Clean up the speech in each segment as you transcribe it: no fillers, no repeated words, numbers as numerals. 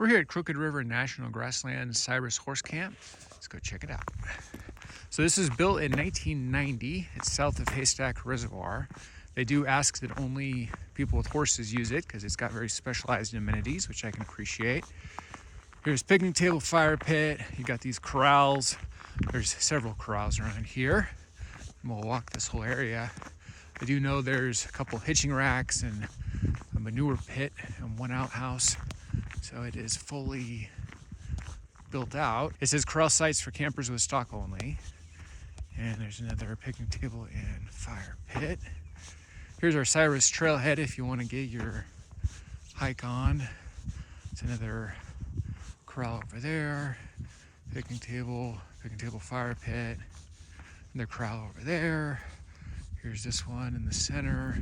We're here at Crooked River National Grassland Cyrus Horse Camp. Let's go check it out. So this is built in 1990. It's south of Haystack Reservoir. They do ask that only people with horses use it because it's got very specialized amenities, which I can appreciate. Here's picnic table, fire pit. You got these corrals. There's several corrals around here. And we'll walk this whole area. I do know there's a couple hitching racks and a manure pit and one outhouse. So it is fully built out. It says corral sites for campers with stock only. And there's another picnic table and fire pit. Here's our Cyrus trailhead if you want to get your hike on. It's another corral over there. Picnic table, fire pit. Another corral over there. Here's this one in the center.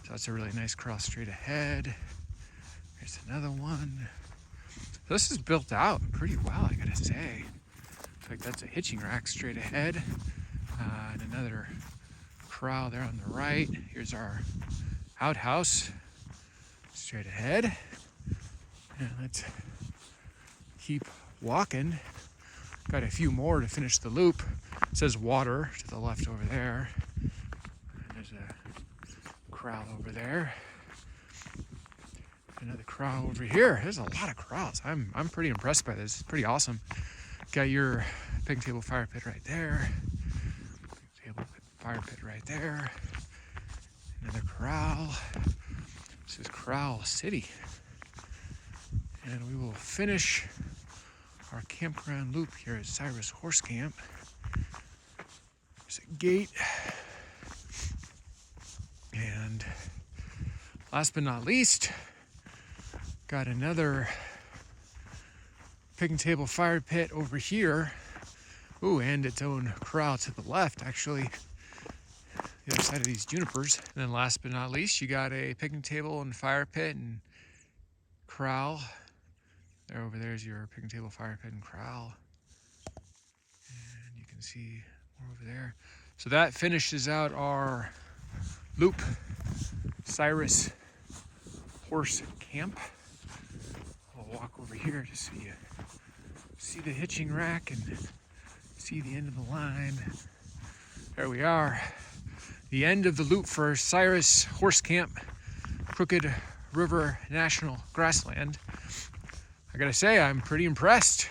So that's a really nice corral straight ahead. There's another one. So this is built out pretty well, I gotta say. Looks like that's a hitching rack straight ahead. And another corral there on the right. Here's our outhouse straight ahead. And let's keep walking. Got a few more to finish the loop. It says water to the left over there. And there's a corral over there. Another corral over here. There's a lot of corrals. I'm pretty impressed by this. It's pretty awesome. Got your picnic table, fire pit right there. Picnic table, fire pit right there. Another corral. This is Corral City. And we will finish our campground loop here at Cyrus Horse Camp. There's a gate. And last but not least, got another picnic table, fire pit over here. Ooh, and its own corral to the left, actually, the other side of these junipers. And then last but not least, you got a picnic table and fire pit and corral. There over there is your picnic table, fire pit, and corral. And you can see more over there. So that finishes out our loop, Cyrus Horse Camp. I'll walk over here just so you see the hitching rack and see the end of the line. There we are. The end of the loop for Cyrus Horse Camp, Crooked River National Grassland. I gotta say, I'm pretty impressed.